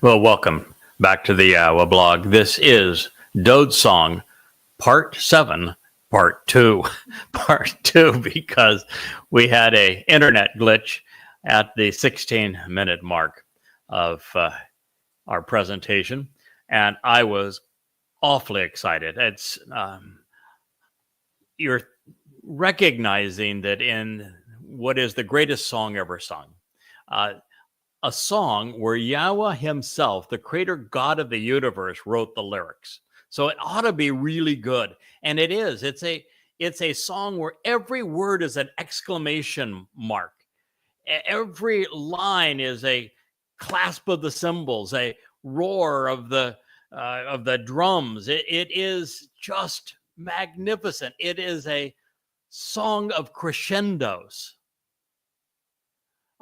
Well, welcome back to the Yahowah blog. This is Dowd Song, Part 7, Part 2. Part 2, because we had a internet glitch at the 16-minute mark of our presentation, and I was awfully excited. It's you're recognizing that in what is the greatest song ever sung, a song where Yahweh himself, the creator God of the universe, wrote the lyrics. So it ought to be really good. And it is. It's a song where every word is an exclamation mark. Every line is a clasp of the cymbals, a roar of the drums. It is just magnificent. It is a song of crescendos.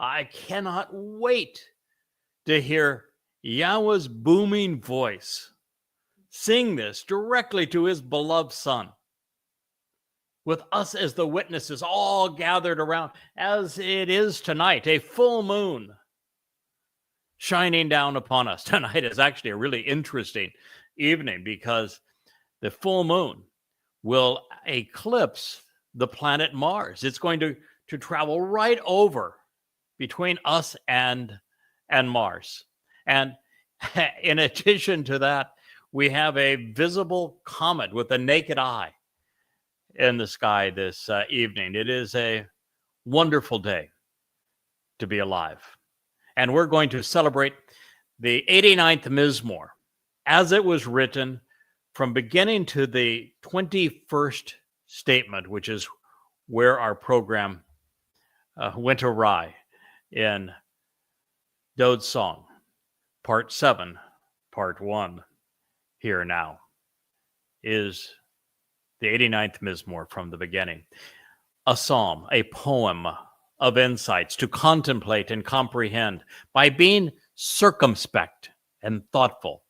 I cannot wait to hear Yahweh's booming voice sing this directly to his beloved Son, with us as the witnesses all gathered around, as it is tonight, a full moon shining down upon us. Tonight is actually a really interesting evening because the full moon will eclipse the planet Mars. It's going to travel right over between us and Mars. And in addition to that, we have a visible comet with the naked eye in the sky this evening. It is a wonderful day to be alive. And we're going to celebrate the 89th Mizmor as it was written from beginning to the 21st statement, which is where our program went awry. In Dowd Song, Part 7, Part 1, here now, is the 89th Mizmor from the beginning. A psalm, a poem of insights to contemplate and comprehend by being circumspect and thoughtful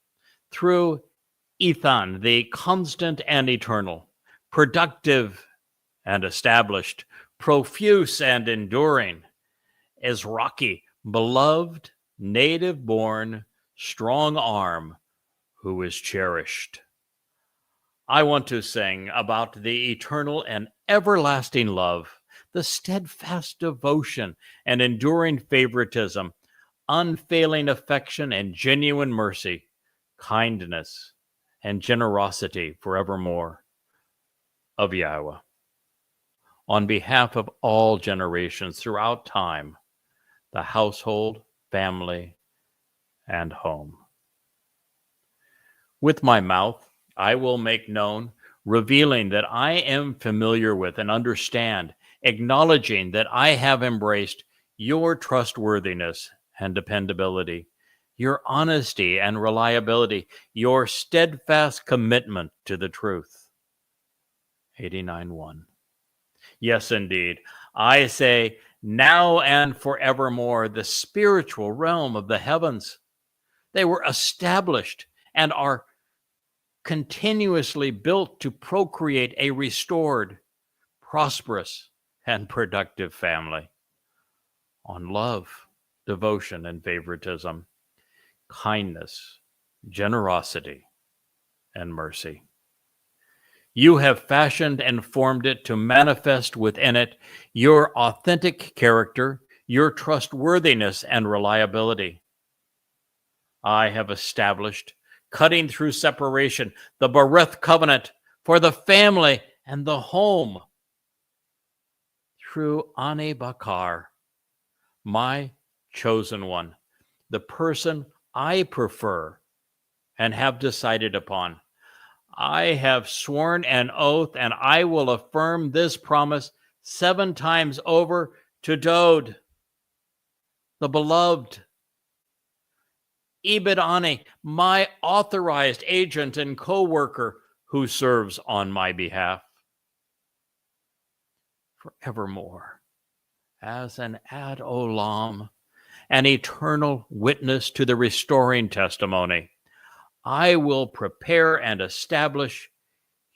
through Ethan, the constant and eternal, productive and established, profuse and enduring, as rocky, beloved, native-born, strong arm who is cherished. I want to sing about the eternal and everlasting love, the steadfast devotion and enduring favoritism, unfailing affection and genuine mercy, kindness and generosity forevermore of Yahweh. On behalf of all generations throughout time, the household, family, and home. With my mouth, I will make known, revealing that I am familiar with and understand, acknowledging that I have embraced your trustworthiness and dependability, your honesty and reliability, your steadfast commitment to the truth. 89:1. Yes, indeed. I say, now and forevermore, the spiritual realm of the heavens. They were established and are continuously built to procreate a restored, prosperous, and productive family on love, devotion, and favoritism, kindness, generosity, and mercy. You have fashioned and formed it to manifest within it your authentic character, your trustworthiness and reliability. I have established, cutting through separation, the Berith covenant for the family and the home through Ani Bakar, my chosen one, the person I prefer and have decided upon. I have sworn an oath, and I will affirm this promise 7 times over to Dowd, the beloved, Ebed Ani, my authorized agent and co-worker who serves on my behalf. Forevermore, as an ad olam, an eternal witness to the restoring testimony, I will prepare and establish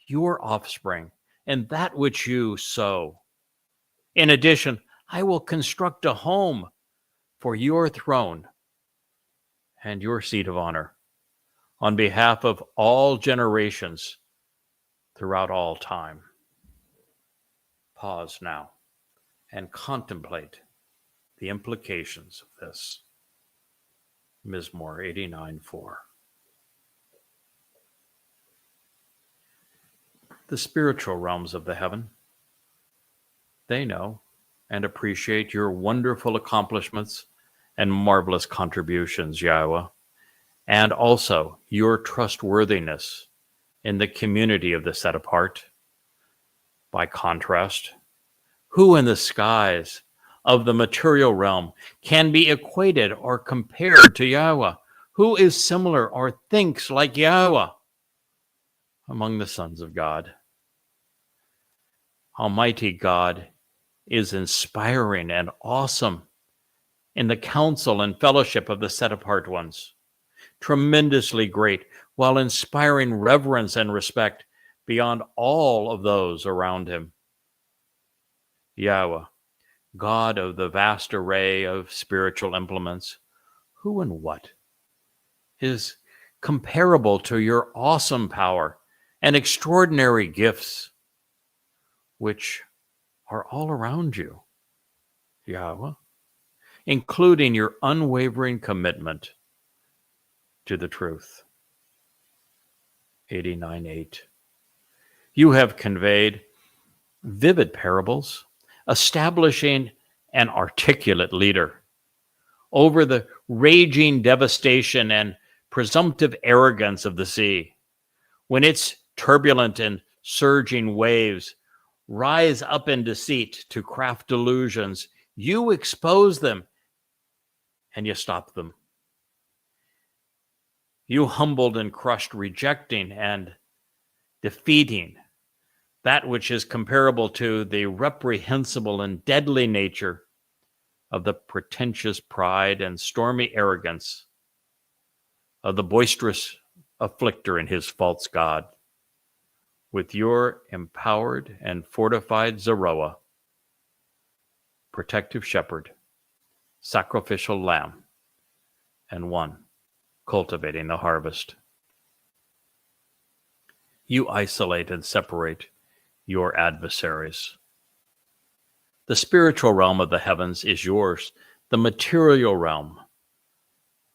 your offspring and that which you sow. In addition, I will construct a home for your throne and your seat of honor on behalf of all generations throughout all time. Pause now and contemplate the implications of this. Mizmor 89:4. The spiritual realms of the heaven, they know and appreciate your wonderful accomplishments and marvelous contributions, Yahowah, and also your trustworthiness in the community of the set apart. By contrast, who in the skies of the material realm can be equated or compared to Yahowah? Who is similar or thinks like Yahowah among the sons of God? Almighty God is inspiring and awesome in the counsel and fellowship of the set-apart ones, tremendously great while inspiring reverence and respect beyond all of those around him. Yahowah, God of the vast array of spiritual implements, who and what is comparable to your awesome power and extraordinary gifts, which are all around you, Yahowah, including your unwavering commitment to the truth. 89:8. You have conveyed vivid parables, establishing an articulate leader over the raging devastation and presumptive arrogance of the sea. When its turbulent and surging waves rise up in deceit to craft delusions, you expose them and you stop them. You humbled and crushed, rejecting and defeating that which is comparable to the reprehensible and deadly nature of the pretentious pride and stormy arrogance of the boisterous afflicter and his false god. With your empowered and fortified Zeroah, protective shepherd, sacrificial lamb, and one cultivating the harvest. You isolate and separate your adversaries. The spiritual realm of the heavens is yours, the material realm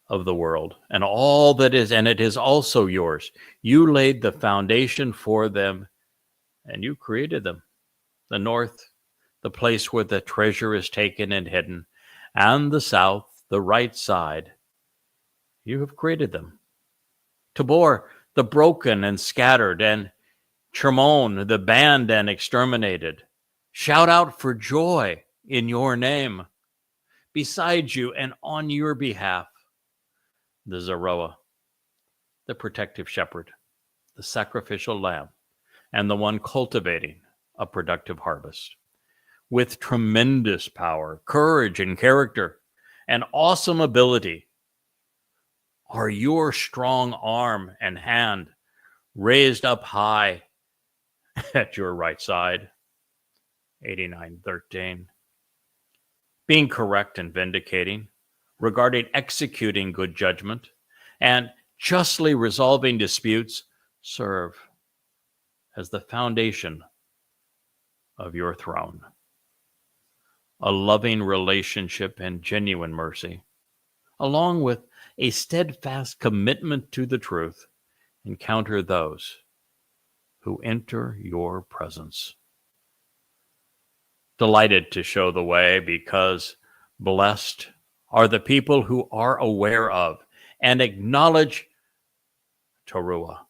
of the world, and all that is, and it is also yours. You laid the foundation for them, and you created them. The north, the place where the treasure is taken and hidden, and the south, the right side, you have created them. Tabor, the broken and scattered, and Chermon, the banned and exterminated. Shout out for joy in your name. Beside you and on your behalf, the Zeroah, the protective shepherd, the sacrificial lamb, and the one cultivating a productive harvest. With tremendous power, courage, and character, and awesome ability, are your strong arm and hand raised up high at your right side. 89:13. Being correct and vindicating, regarding executing good judgment, and justly resolving disputes, serve as the foundation of your throne. A loving relationship and genuine mercy, along with a steadfast commitment to the truth, encounter those who enter your presence. Delighted to show the way, because blessed are the people who are aware of and acknowledge Towrah,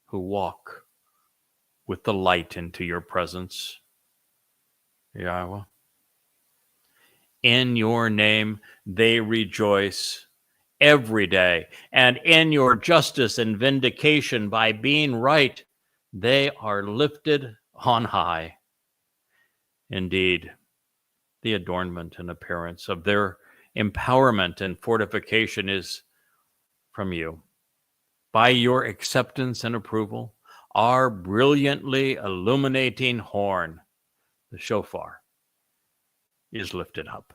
who walk with the light into your presence, Yahowah. In your name they rejoice every day, and in your justice and vindication by being right, they are lifted on high. Indeed, the adornment and appearance of their empowerment and fortification is from you. By your acceptance and approval, our brilliantly illuminating horn, the shofar, is lifted up.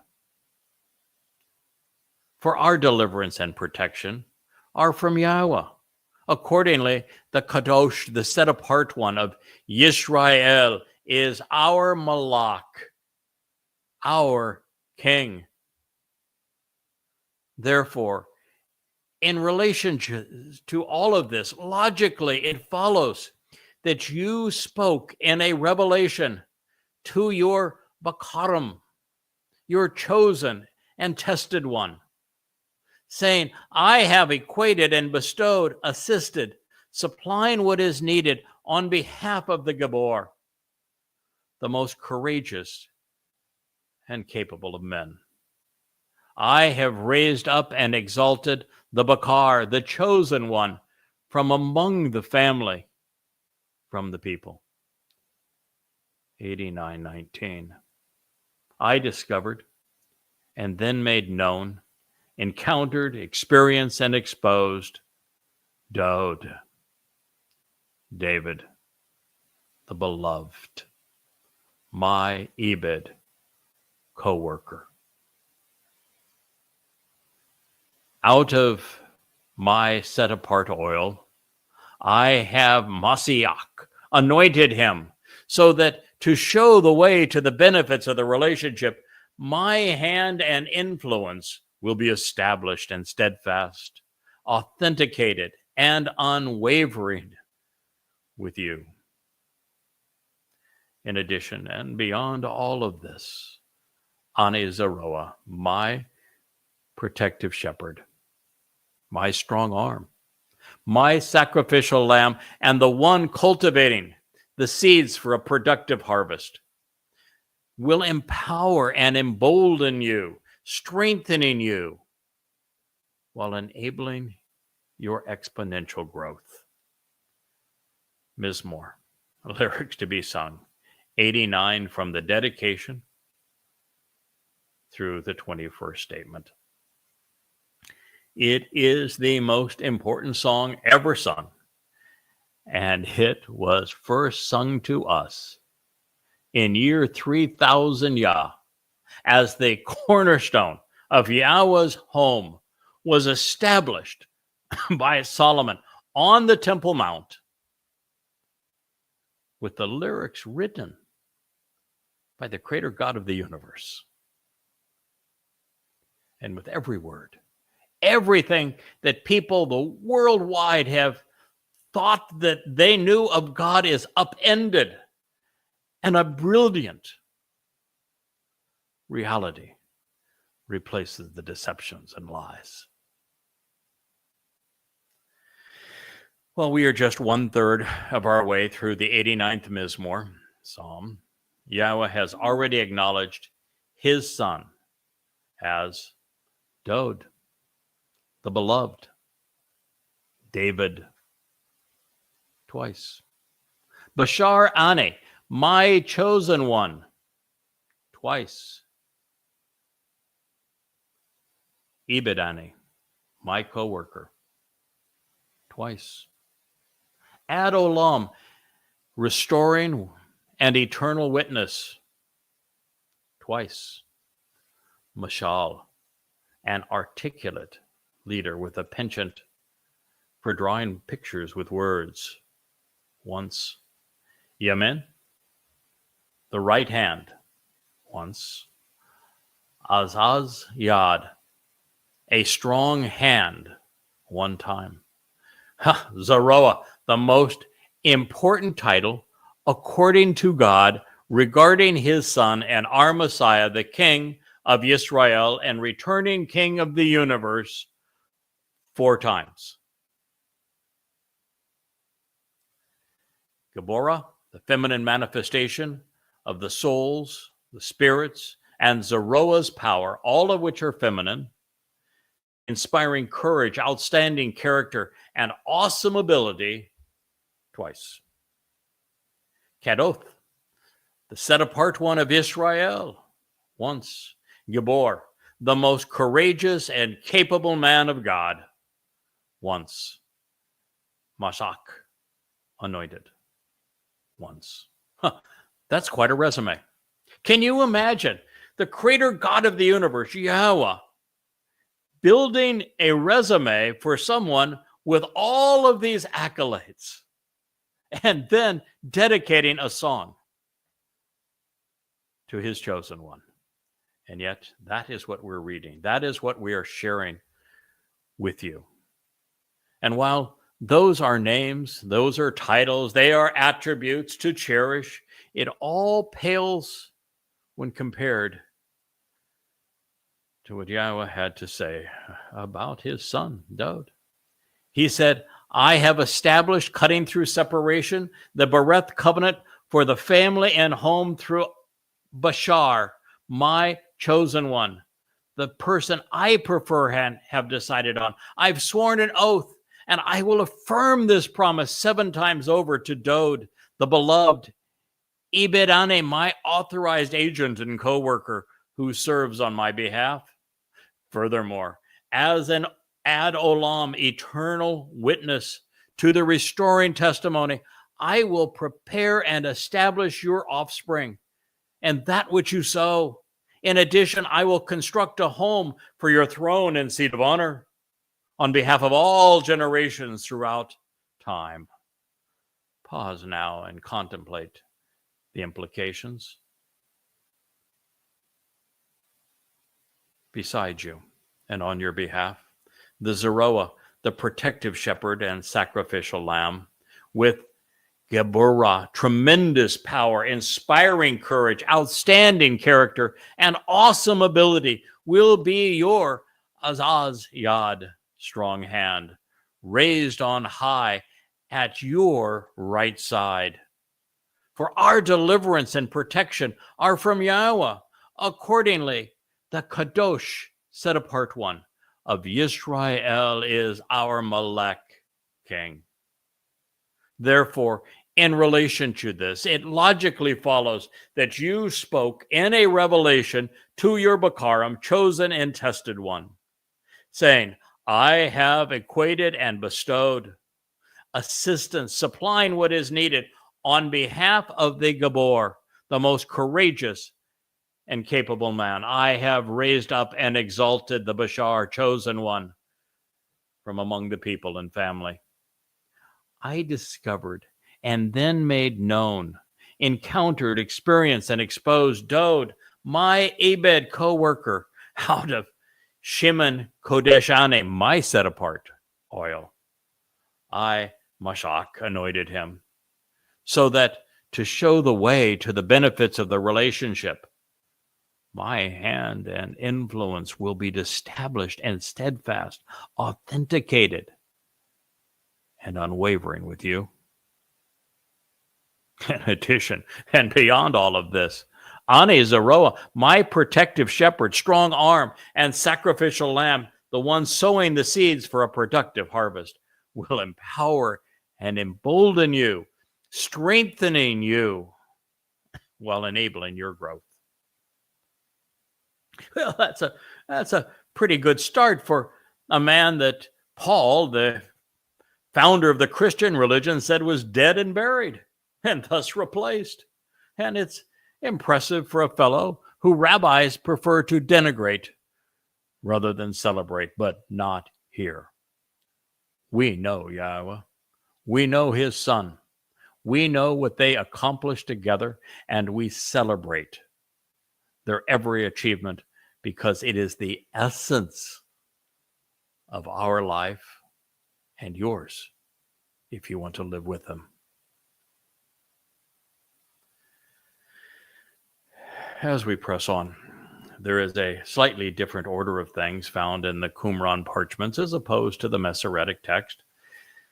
for our deliverance and protection are from Yahweh. Accordingly, the Kadosh, the set-apart one of Yisrael, is our Malach, our king. Therefore, in relation to all of this, logically, it follows that you spoke in a revelation to your Bakarim, your chosen and tested one, saying, I have equated and bestowed, assisted, supplying what is needed on behalf of the Gabor, the most courageous and capable of men. I have raised up and exalted the Bakar, the chosen one, from among the family, from the people. 89:19. I discovered and then made known, encountered, experienced, and exposed Dowd, David, the beloved, my Ebed co-worker. Out of my set-apart oil, I have Mashiach, anointed him, so that to show the way to the benefits of the relationship, my hand and influence will be established and steadfast, authenticated and unwavering with you. In addition and beyond all of this, Ani Zeroah, my protective shepherd, my strong arm, my sacrificial lamb, and the one cultivating the seeds for a productive harvest, will empower and embolden you, strengthening you, while enabling your exponential growth. Mizmor, lyrics to be sung, 89 from the dedication through the 21st statement. It is the most important song ever sung, and it was first sung to us in year 3000 Yah, as the cornerstone of Yahweh's home was established by Solomon on the Temple Mount, with the lyrics written by the Creator God of the universe. And with every word, everything that people the worldwide have thought that they knew of God is upended, and a brilliant reality replaces the deceptions and lies. Well, we are just 1/3 of our way through the 89th Mizmor Psalm. Yahweh has already acknowledged his son as Dowd, the beloved, David, twice. Bashar Ani, my chosen one, twice. Ebed Ani, my co-worker, twice. Ad Olam, restoring and eternal witness, twice. Mashal, an articulate leader with a penchant for drawing pictures with words, once. Yemen, the right hand, once. Azaz Yad, a strong hand, one time. Zeroah, the most important title, according to God, regarding his son and our Messiah, the King of Israel and returning King of the universe, 4 times. Gabora, the feminine manifestation of the souls, the spirits, and Zeroah's power, all of which are feminine, inspiring courage, outstanding character, and awesome ability, twice. Kadoth, the set-apart one of Israel, once. Gabor, the most courageous and capable man of God, once. Mashach, anointed, once. That's quite a resume. Can you imagine the Creator God of the universe, Yahweh, building a resume for someone with all of these accolades and then dedicating a song to his chosen one. And yet, that is what we're reading. That is what we are sharing with you. And while those are names, those are titles, they are attributes to cherish, it all pales when compared to what Yahweh had to say about his son, Dowd. He said, I have established, cutting through separation, the Bereth covenant for the family and home through Bashar, my chosen one, the person I prefer and have decided on. I've sworn an oath, and I will affirm this promise 7 times over to Dowd, the beloved, Ibedane, my authorized agent and co-worker who serves on my behalf. Furthermore, as an ad olam, eternal witness to the restoring testimony, I will prepare and establish your offspring and that which you sow. In addition, I will construct a home for your throne and seat of honor on behalf of all generations throughout time. Pause now and contemplate the implications. Beside you and on your behalf, the Zeroah, the protective shepherd and sacrificial lamb, with Geburah, tremendous power, inspiring courage, outstanding character, and awesome ability, will be your Azaz Yad, strong hand, raised on high at your right side. For our deliverance and protection are from Yahweh. Accordingly, the Kadosh, set apart one, of Yisrael is our Melech king. Therefore, in relation to this, it logically follows that you spoke in a revelation to your Bakarim, chosen and tested one, saying, I have equated and bestowed assistance, supplying what is needed on behalf of the Gabor, the most courageous and capable man. I have raised up and exalted the Bashar, chosen one from among the people and family. I discovered and then made known, encountered, experienced, and exposed Dowd, my Ebed co-worker, out of Shimon Kodeshane, my set-apart oil. I, Mashach, anointed him, so that to show the way to the benefits of the relationship, my hand and influence will be established and steadfast, authenticated, and unwavering with you. In addition, and beyond all of this, Ani Zeroah, my protective shepherd, strong arm, and sacrificial lamb, the one sowing the seeds for a productive harvest, will empower and embolden you, strengthening you while enabling your growth. Well, that's a pretty good start for a man that Paul, the founder of the Christian religion, said was dead and buried and thus replaced. And it's impressive for a fellow who rabbis prefer to denigrate rather than celebrate, but not here. We know Yahweh. We know his son. We know what they accomplished together, and we celebrate their every achievement because it is the essence of our life and yours if you want to live with them. As we press on, there is a slightly different order of things found in the Qumran parchments as opposed to the Masoretic text.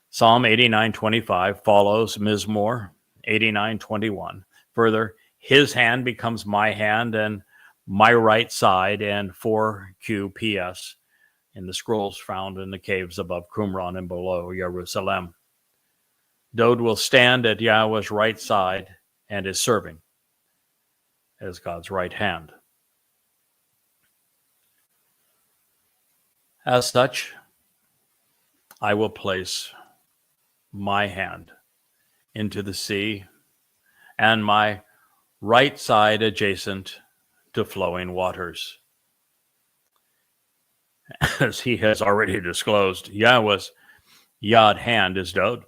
Psalm 89:25 follows Mizmor 89:21. Further, his hand becomes my hand and my right side, and 4QPS in the scrolls found in the caves above Qumran and below Jerusalem. Dowd will stand at Yahweh's right side and is serving as God's right hand. As such, I will place my hand into the sea and my right side adjacent to flowing waters. as he has already disclosed, Yahweh's Yad hand is Dowd.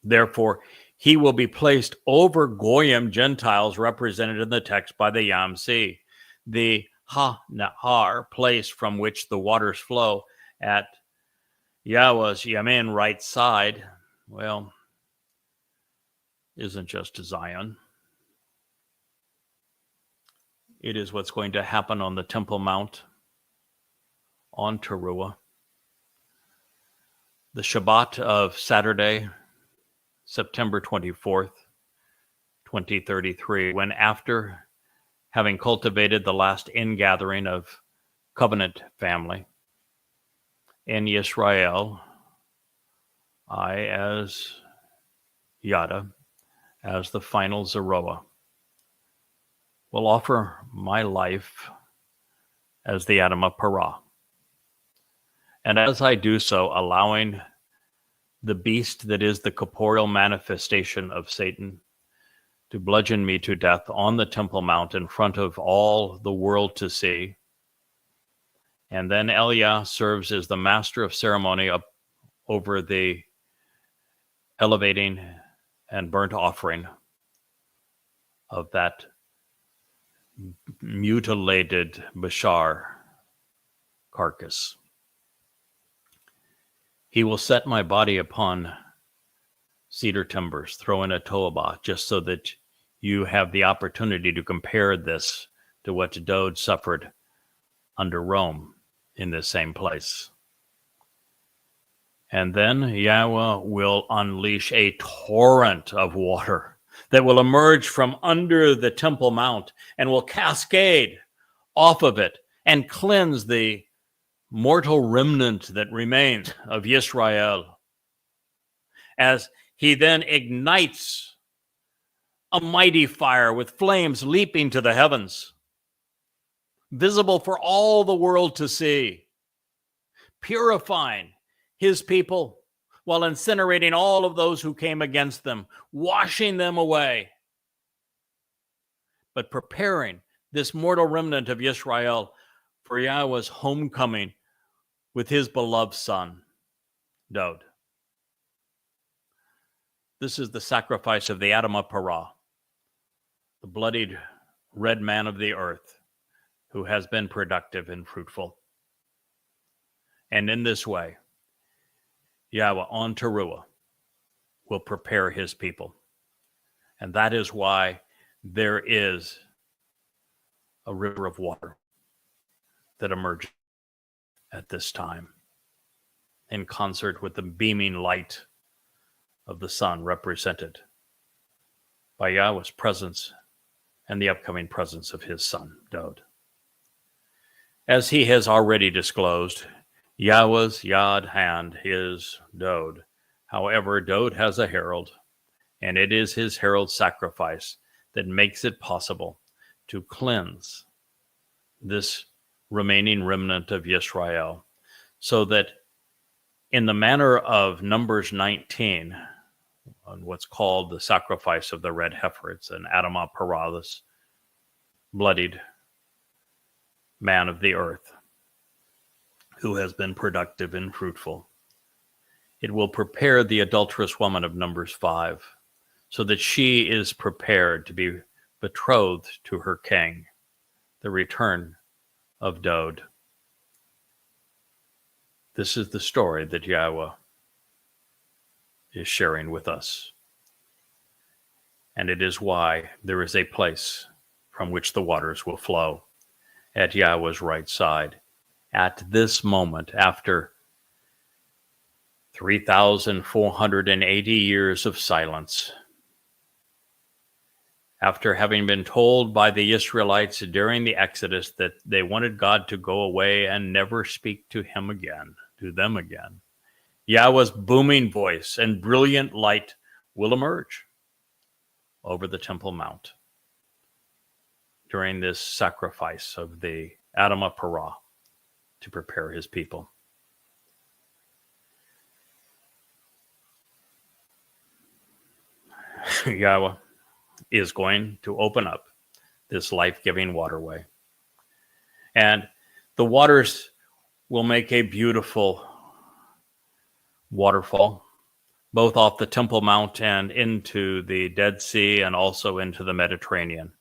Therefore, he will be placed over Goyim, Gentiles, represented in the text by the Yam Sea, the Ha-Nahar, place from which the waters flow at Yahweh's Yamin right side, well, isn't just Zion. It is what's going to happen on the Temple Mount, on Towrah. The Shabat of Saturday, September 24th, 2033, when after having cultivated the last ingathering of covenant family in Israel, I, as Yada, as the final Zeroah, will offer my life as the Adamah Parah. And as I do so, allowing the beast that is the corporeal manifestation of Satan to bludgeon me to death on the Temple Mount in front of all the world to see. And then Eliah serves as the master of ceremony up over the elevating and burnt offering of that mutilated Bashar carcass. He will set my body upon cedar timbers, throw in a toabah, just so that you have the opportunity to compare this to what Dowd suffered under Rome in this same place. And then Yahweh will unleash a torrent of water that will emerge from under the Temple Mount and will cascade off of it and cleanse the mortal remnant that remains of Israel, as he then ignites a mighty fire with flames leaping to the heavens, visible for all the world to see, purifying his people while incinerating all of those who came against them, washing them away, but preparing this mortal remnant of Israel for Yahweh's homecoming with his beloved son, Dowd. This is the sacrifice of the Adamah Parah, the bloodied red man of the earth, who has been productive and fruitful. And in this way, Yahweh on Towrah will prepare his people. And that is why there is a river of water that emerges at this time, in concert with the beaming light of the sun represented by Yahweh's presence and the upcoming presence of his son, Dowd. As he has already disclosed, Yahweh's Yad hand is Dowd. However, Dowd has a herald, and it is his herald sacrifice that makes it possible to cleanse this remaining remnant of Israel, so that in the manner of Numbers 19, on what's called the sacrifice of the red heifer, it's an Adamah Parah, this bloodied man of the earth, who has been productive and fruitful. It will prepare the adulterous woman of Numbers 5, so that she is prepared to be betrothed to her king, the return of Dowd. This is the story that Yahweh is sharing with us. And it is why there is a place from which the waters will flow at Yahweh's right side. At this moment, after 3,480 years of silence, after having been told by the Israelites during the Exodus that they wanted God to go away and never speak to them again, Yahweh's booming voice and brilliant light will emerge over the Temple Mount during this sacrifice of the Adamah Parah to prepare his people. Yahweh is going to open up this life-giving waterway. And the waters will make a beautiful waterfall, both off the Temple Mount and into the Dead Sea and also into the Mediterranean.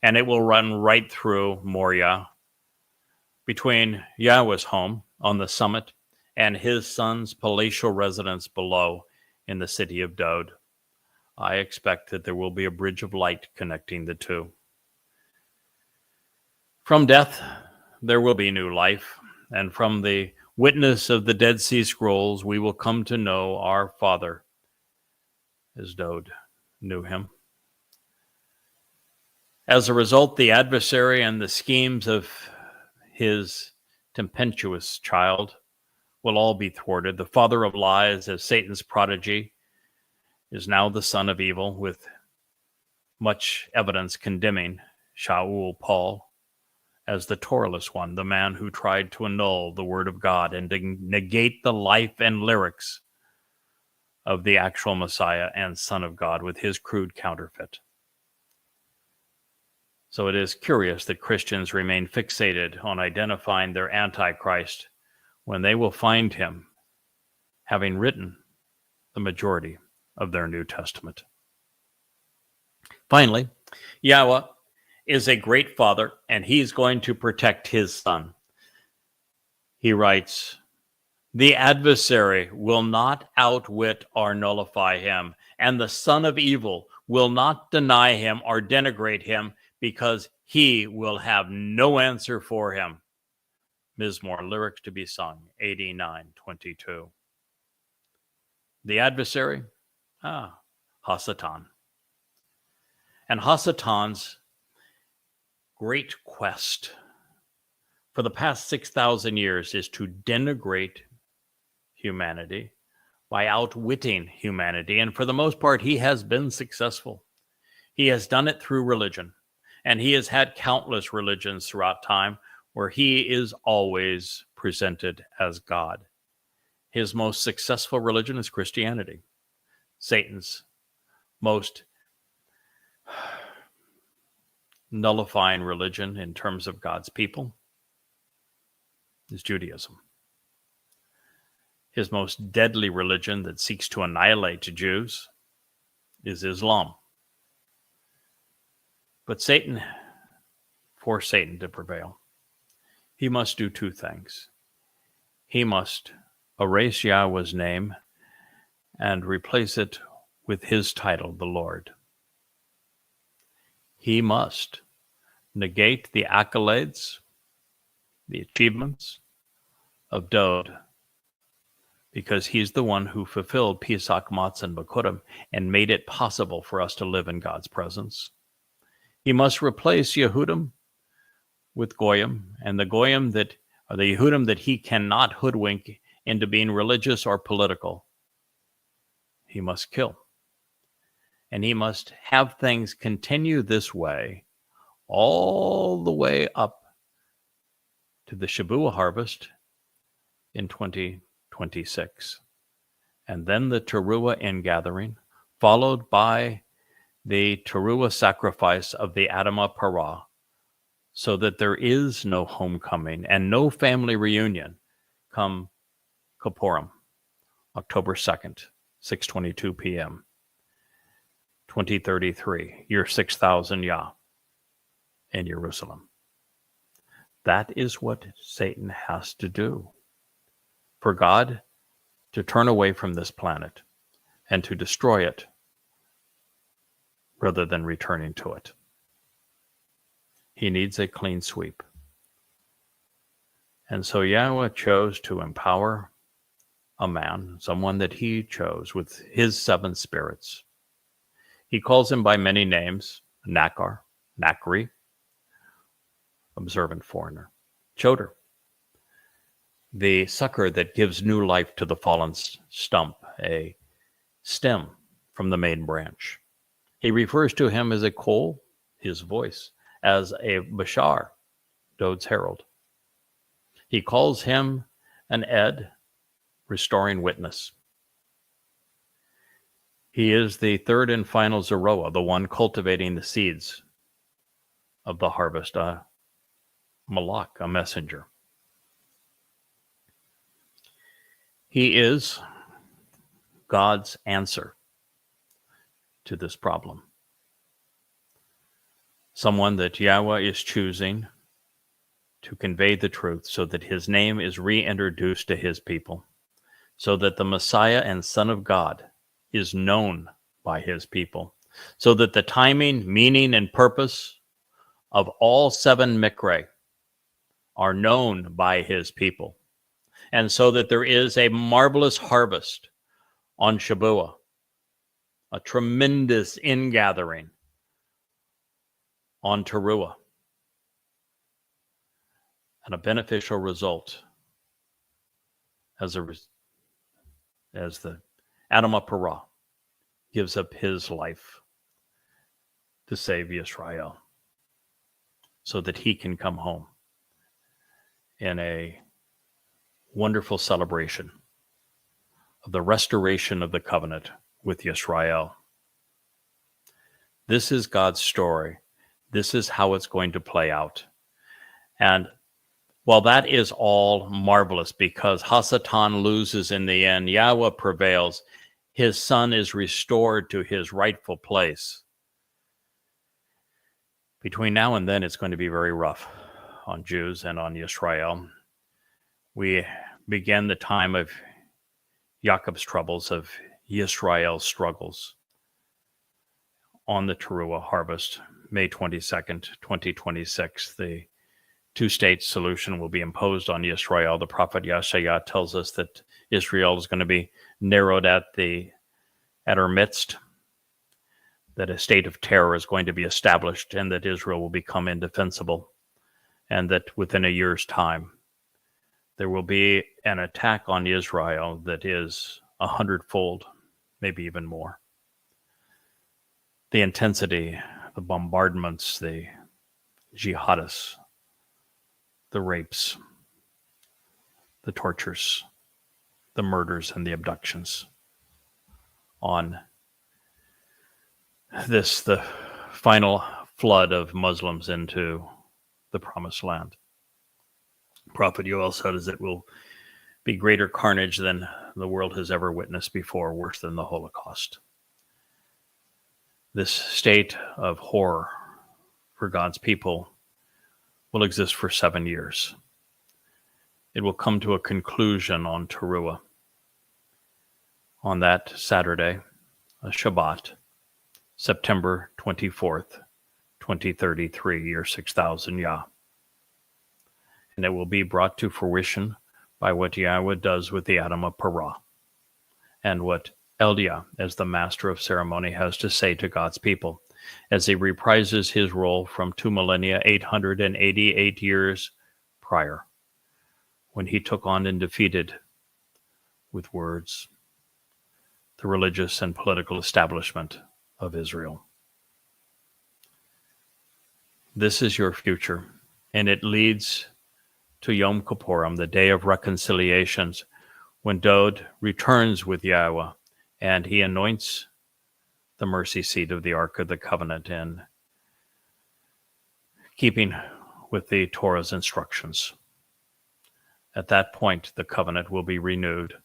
And it will run right through Moriah, between Yahweh's home on the summit and his son's palatial residence below in the city of Dowd. I expect that there will be a bridge of light connecting the two. From death, there will be new life, and from the witness of the Dead Sea Scrolls, we will come to know our Father as Dowd knew him. As a result, the adversary and the schemes of his tempestuous child will all be thwarted. The father of lies, as Satan's prodigy, is now the son of evil, with much evidence condemning Shaul Paul as the Torahless one, the man who tried to annul the word of God and to negate the life and lyrics of the actual Messiah and Son of God with his crude counterfeit. So it is curious that Christians remain fixated on identifying their Antichrist when they will find him having written the majority of their New Testament. Finally, Yahweh is a great father, and he's going to protect his son. He writes, "The adversary will not outwit or nullify him, and the son of evil will not deny him or denigrate him, because he will have no answer for him." Mizmor, lyrics to be sung, 89:22. The adversary? Hasatan. And Hasatan's great quest for the past 6,000 years is to denigrate humanity by outwitting humanity. And for the most part, he has been successful. He has done it through religion. And he has had countless religions throughout time where he is always presented as God. His most successful religion is Christianity. Satan's most nullifying religion in terms of God's people is Judaism. His most deadly religion that seeks to annihilate Jews is Islam. But for Satan to prevail, he must do two things. He must erase Yahweh's name and replace it with his title, the Lord. He must negate the accolades, the achievements of Dowd, because he's the one who fulfilled Pesach, Matzah, and Bikurim and made it possible for us to live in God's presence. He must replace Yehudim with Goyim, and the Goyim that are the Yehudim that he cannot hoodwink into being religious or political, he must kill. And he must have things continue this way all the way up to the Shavuot harvest in 2026. And then the Teruah ingathering, followed by the Teruah sacrifice of the Adamah Parah, so that there is no homecoming and no family reunion come Kippurim, October 2nd, 6:22 p.m., 2033, year 6000 Yah, in Jerusalem. That is what Satan has to do for God to turn away from this planet and to destroy it rather than returning to it. He needs a clean sweep. And so Yahweh chose to empower a man, someone that he chose with his 7 spirits. He calls him by many names: Nakar, Nakri, observant foreigner; Choder, the sucker that gives new life to the fallen stump, a stem from the main branch. He refers to him as a Kol, his voice, as a Bashar, Dowd's herald. He calls him an Ed, restoring witness. He is the third and final Zeroah, the one cultivating the seeds of the harvest, a Malak, a messenger. He is God's answer to this problem. Someone that Yahweh is choosing to convey the truth so that his name is reintroduced to his people, so that the Messiah and Son of God is known by his people, so that the timing, meaning, and purpose of all 7 Mikre are known by his people, and so that there is a marvelous harvest on Shabuah, a tremendous ingathering on Towrah, and a beneficial result as the Adam of Parah gives up his life to save Israel so that he can come home in a wonderful celebration of the restoration of the covenant with Israel. This is God's story. This is how it's going to play out. And while that is all marvelous because Hasatan loses in the end, Yahweh prevails, his son is restored to his rightful place. Between now and then, it's going to be very rough on Jews and on Israel. We begin the time of Jacob's troubles, of Israel's struggles on the Towrah harvest, May 22nd, 2026. The two-state solution will be imposed on Israel. The prophet Yeshaya tells us that Israel is going to be narrowed at our midst, that a state of terror is going to be established, and that Israel will become indefensible, and that within a year's time, there will be an attack on Israel that is 100-fold, maybe even more. The intensity, the bombardments, the jihadists, the rapes, the tortures, the murders, and the abductions on this, the final flood of Muslims into the Promised Land. Prophet Yoel says it will be greater carnage than the world has ever witnessed before, worse than the Holocaust. This state of horror for God's people will exist for 7 years. It will come to a conclusion on Towrah, on that Saturday, a Shabat, September 24th, 2033, year 6000 Yah. And it will be brought to fruition by what Yahweh does with the Adam of Parah, and what Eldiah, as the master of ceremony, has to say to God's people, as he reprises his role from 2 millennia, 888 years prior, when he took on and defeated, with words, the religious and political establishment of Israel. This is your future, and it leads to Yom Kippurim, the day of reconciliations, when Dowd returns with Yahweh, and he anoints the mercy seat of the Ark of the Covenant in keeping with the Torah's instructions. At that point, the covenant will be renewed,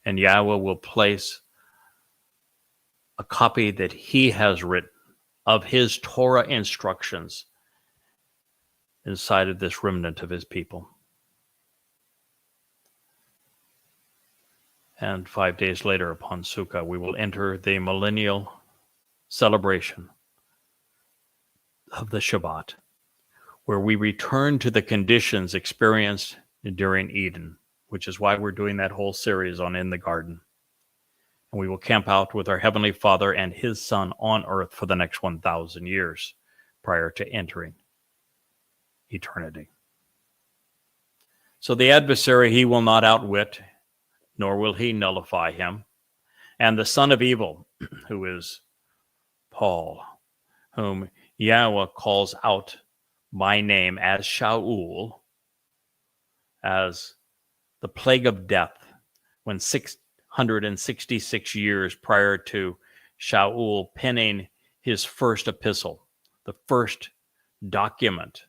and Yahweh will place a copy that he has written of his Torah instructions inside of this remnant of his people. And 5 days later, upon Sukkah, we will enter the millennial celebration of the Shabbat, where we return to the conditions experienced during Eden, which is why we're doing that whole series on In the Garden. And we will camp out with our Heavenly Father and his Son on earth for the next 1,000 years prior to entering eternity. So the adversary, he will not outwit, nor will he nullify him. And the son of evil, who is Paul, whom Yahweh calls out by name as Shaul, as the plague of death, when 666 years prior to Shaul penning his first epistle, the first document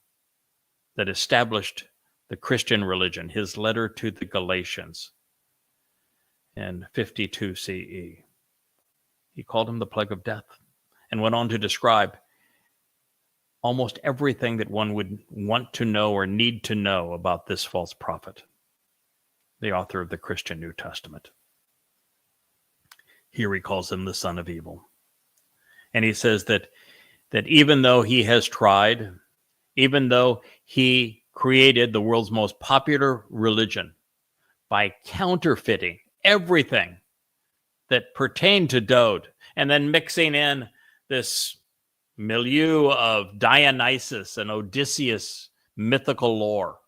that established the Christian religion, his letter to the Galatians, in 52 CE. He called him the plague of death and went on to describe almost everything that one would want to know or need to know about this false prophet, the author of the Christian New Testament. Here he calls him the son of evil. And he says that even though he has tried, even though he created the world's most popular religion by counterfeiting everything that pertained to Dowd, and then mixing in this milieu of Dionysus and Odysseus mythical lore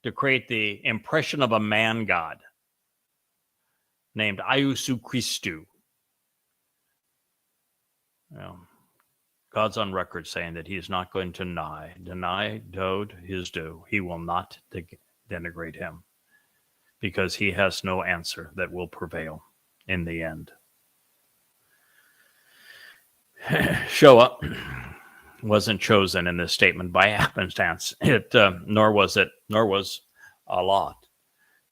to create the impression of a man god named Iusu Christu. God's on record saying that he is not going to deny Dowd his due. He will not denigrate him because he has no answer that will prevail in the end. Shoah wasn't chosen in this statement by happenstance. Nor was a lot.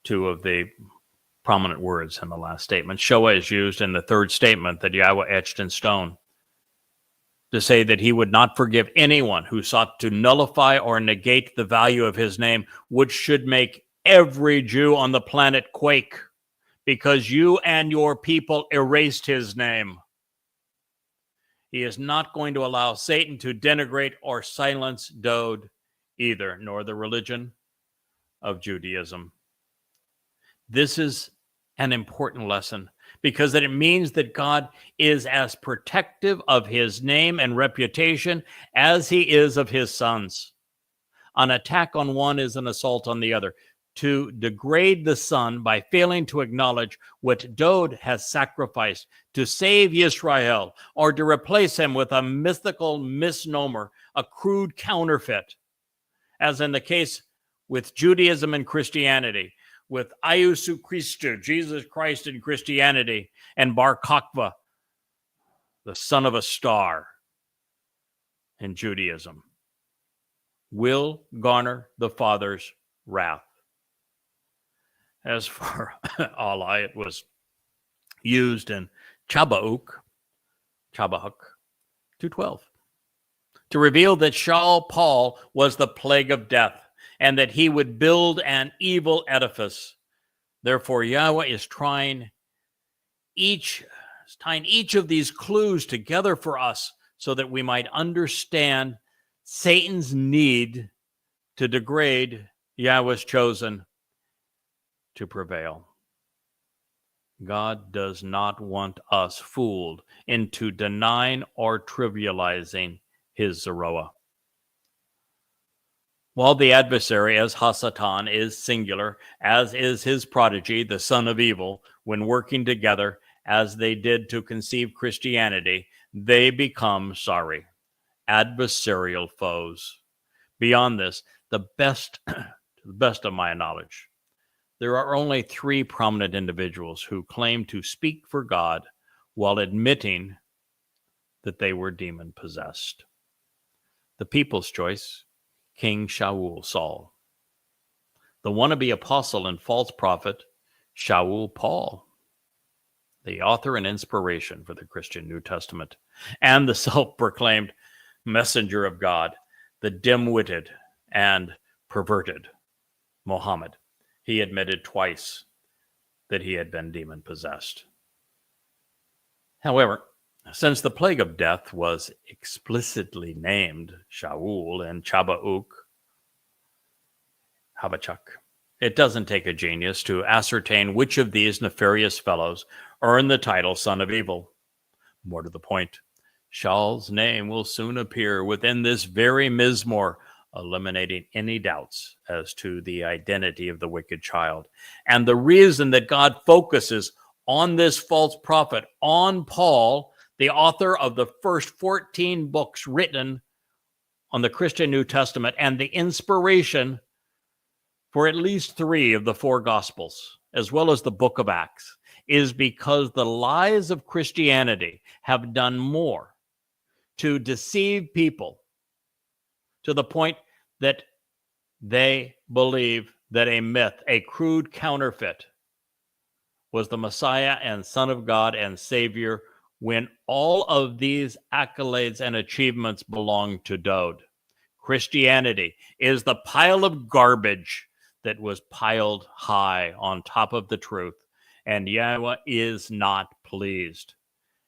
Two of the prominent words in the last statement. Shoah is used in the third statement that Yahweh etched in stone to say that he would not forgive anyone who sought to nullify or negate the value of his name, which should make every Jew on the planet quake, because you and your people erased his name. He is not going to allow Satan to denigrate or silence Dowd either, nor the religion of Judaism. This is an important lesson because it means that God is as protective of his name and reputation as he is of his sons. An attack on one is an assault on the other. To degrade the son by failing to acknowledge what Dowd has sacrificed to save Israel, or to replace him with a mythical misnomer, a crude counterfeit, as in the case with Judaism and Christianity, with Iusu Christu, Jesus Christ in Christianity, and Bar Kokhba, the son of a star in Judaism, will garner the Father's wrath. As for Allah, it was used in Chabahuk 2:12 to reveal that Shaul Paul was the plague of death and that he would build an evil edifice. Therefore, Yahweh is tying each of these clues together for us so that we might understand Satan's need to degrade Yahweh's chosen to prevail. God does not want us fooled into denying or trivializing his Zeroah. While the adversary, as Hasatan, is singular, as is his prodigy, the son of evil, when working together as they did to conceive Christianity, they become, adversarial foes. Beyond this, to the best of my knowledge, there are only three prominent individuals who claim to speak for God while admitting that they were demon-possessed. The people's choice, King Saul. The wannabe apostle and false prophet, Shaul Paul, the author and inspiration for the Christian New Testament, and the self-proclaimed messenger of God, the dim-witted and perverted Muhammad. He admitted twice that he had been demon-possessed. However, since the plague of death was explicitly named Shaul in Habakkuk, it doesn't take a genius to ascertain which of these nefarious fellows earned the title Son of Evil. More to the point, Shaul's name will soon appear within this very Mizmor, eliminating any doubts as to the identity of the wicked child. And the reason that God focuses on this false prophet, on Paul, the author of the first 14 books written on the Christian New Testament, and the inspiration for at least 3 of the 4 Gospels, as well as the book of Acts, is because the lies of Christianity have done more to deceive people to the point that they believe that a myth, a crude counterfeit, was the Messiah and Son of God and Savior, when all of these accolades and achievements belong to Dowd. Christianity is the pile of garbage that was piled high on top of the truth, and Yahweh is not pleased.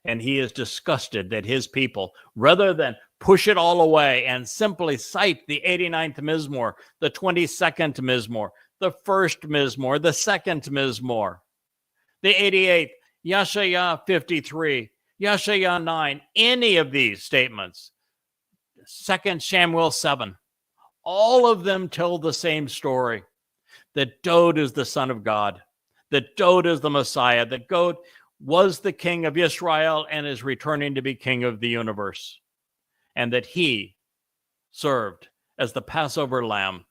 And he is disgusted that his people, rather than push it all away and simply cite the 89th Mizmor, the 22nd Mizmor, the 1st Mizmor, the 2nd Mizmor, the 88th, Yeshaya 53, Yeshaya 9, any of these statements, 2 Samuel 7, all of them tell the same story, that Dowd is the Son of God, that Dowd is the Messiah, that Dowd was the king of Israel and is returning to be king of the universe, and that he served as the Passover lamb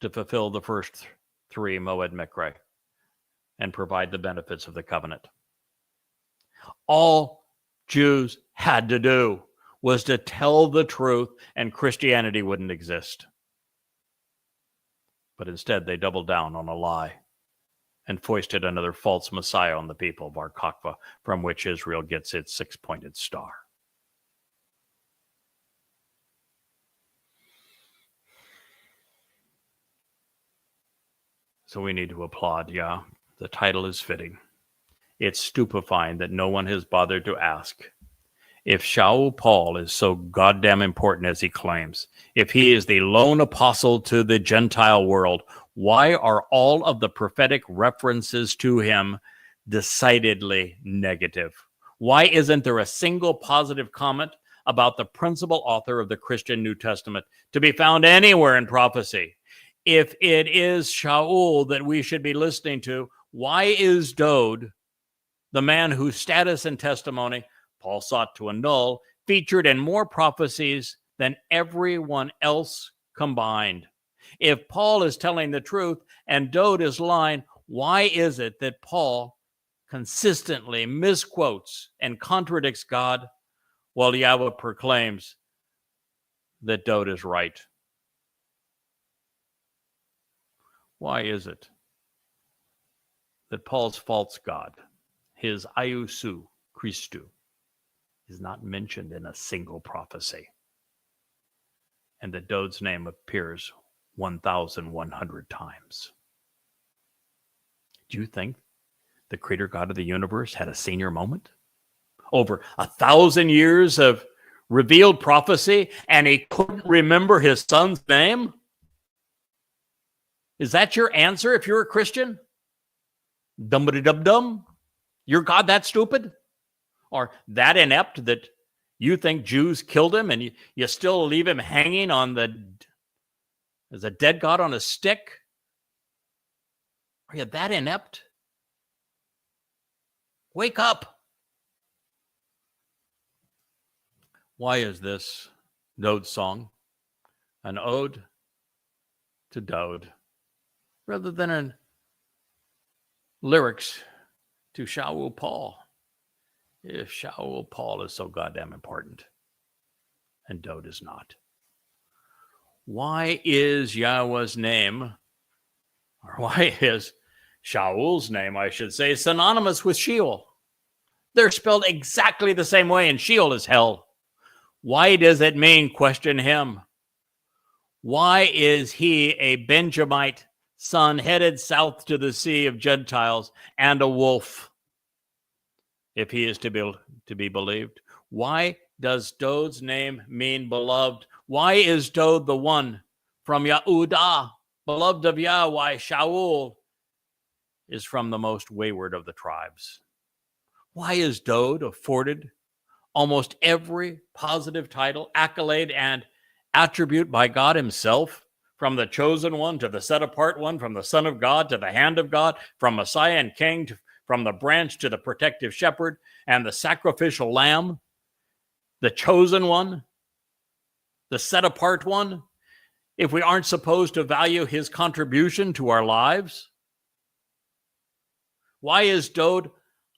to fulfill the first 3 Moed Mikra and provide the benefits of the covenant. All Jews had to do was to tell the truth, and Christianity wouldn't exist. But instead, they doubled down on a lie and foisted another false Messiah on the people of Bar Kokhba, from which Israel gets its 6-pointed star. So we need to applaud, yeah. The title is fitting. It's stupefying that no one has bothered to ask if Shaul Paul is so goddamn important as he claims, if he is the lone apostle to the Gentile world, why are all of the prophetic references to him decidedly negative? Why isn't there a single positive comment about the principal author of the Christian New Testament to be found anywhere in prophecy? If it is Shaul that we should be listening to, why is Dowd, the man whose status and testimony Paul sought to annul, featured in more prophecies than everyone else combined? If Paul is telling the truth and Dowd is lying, why is it that Paul consistently misquotes and contradicts God while Yahweh proclaims that Dowd is right? Why is it that Paul's false God, his Iousu Christou, is not mentioned in a single prophecy, and that Dowd's name appears 1,100 times? Do you think the creator God of the universe had a senior moment? Over 1,000 years of revealed prophecy, and he couldn't remember his son's name? Is that your answer if you're a Christian? Dum-ba-dum-dum? Your God that stupid? Or that inept that you think Jews killed him and you still leave him hanging on as a dead God on a stick? Are you that inept? Wake up. Why is this Dowd song an ode to Dowd rather than an lyrics to Shaul Paul? If Shaul Paul is so goddamn important and Dowd is not, why is Yahweh's name, or why is Shaul's name, I should say, synonymous with Sheol? They're spelled exactly the same way, and Sheol is hell. Why does it mean question him? Why is he a Benjamite son headed south to the sea of Gentiles and a wolf, if he is to be believed? Why does Dowd's name mean beloved? Why is Dowd the one from Yehudah, beloved of Yah? Why Shaul is from the most wayward of the tribes? Why is Dowd afforded almost every positive title, accolade, and attribute by God himself, from the chosen one to the set apart one, from the Son of God to the hand of God, from Messiah and King, from the branch to the protective shepherd and the sacrificial lamb, the chosen one, the set apart one, if we aren't supposed to value his contribution to our lives? Why is Dowd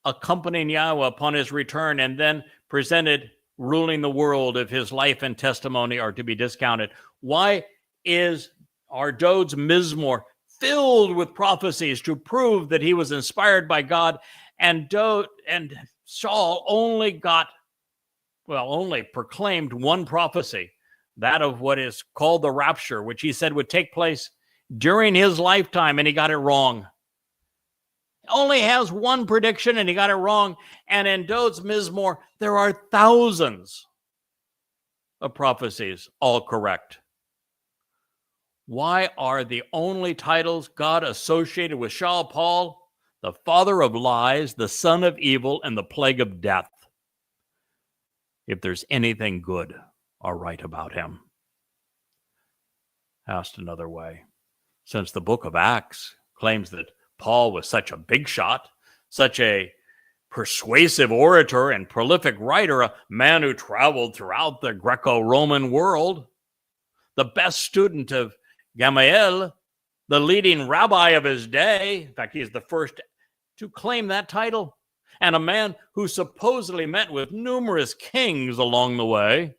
accompanying Yahweh upon his return and then presented ruling the world if his life and testimony are to be discounted? Why are Dowd's Mizmor filled with prophecies to prove that he was inspired by God. And Saul only proclaimed one prophecy, that of what is called the rapture, which he said would take place during his lifetime, and he got it wrong. Only has one prediction, and he got it wrong. And in Dowd's Mizmor, there are thousands of prophecies, all correct. Why are the only titles God associated with Shaul Paul the father of lies, the son of evil, and the plague of death? If there's anything good or right about him. Asked another way, since the book of Acts claims that Paul was such a big shot, such a persuasive orator and prolific writer, a man who traveled throughout the Greco-Roman world, the best student of Gamaliel, the leading rabbi of his day. In fact, he's the first to claim that title, and a man who supposedly met with numerous kings along the way.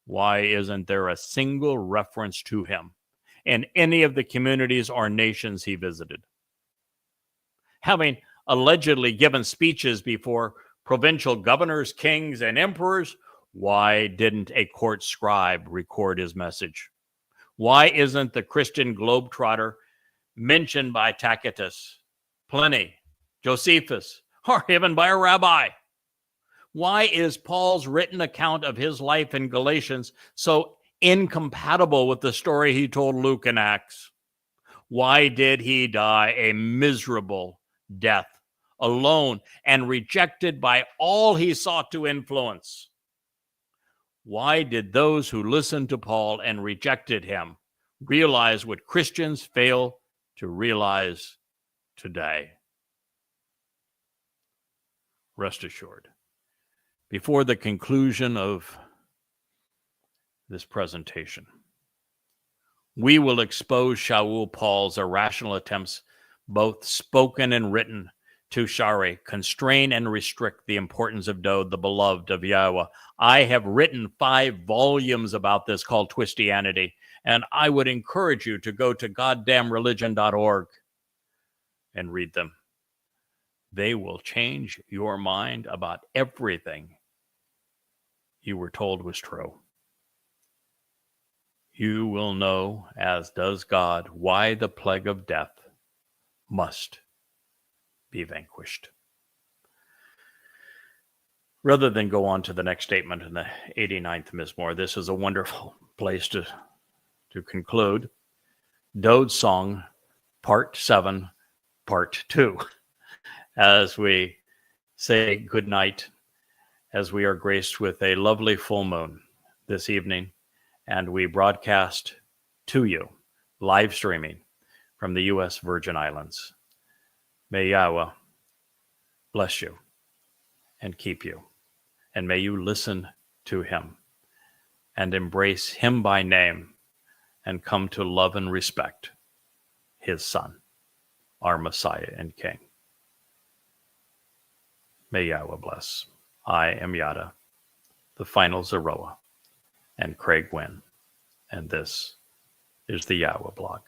Why isn't there a single reference to him in any of the communities or nations he visited? Having allegedly given speeches before provincial governors, kings, and emperors, why didn't a court scribe record his message? Why isn't the Christian globetrotter mentioned by Tacitus, Pliny, Josephus, or even by a rabbi? Why is Paul's written account of his life in Galatians so incompatible with the story he told Luke in Acts? Why did he die a miserable death, alone and rejected by all he sought to influence? Why did those who listened to Paul and rejected him realize what Christians fail to realize today? Rest assured, before the conclusion of this presentation, we will expose Shaul Paul's irrational attempts, both spoken and written, to constrain and restrict the importance of Dowd, the beloved of Yahowah. I have written 5 volumes about this called Twistianity, and I would encourage you to go to goddamnreligion.org and read them. They will change your mind about everything you were told was true. You will know, as does God, why the plague of death must be vanquished. Rather than go on to the next statement in the 89th Mizmor, this is a wonderful place to conclude. Dowd's Song, Part 7, Part 2. As we say good night, as we are graced with a lovely full moon this evening, and we broadcast to you, live streaming from the U.S. Virgin Islands. May Yahweh bless you and keep you, and may you listen to him and embrace him by name and come to love and respect his Son, our Messiah and King. May Yahweh bless. I am Yada, the final Zeroah, and Craig Wynn, and this is the Yahowah blog.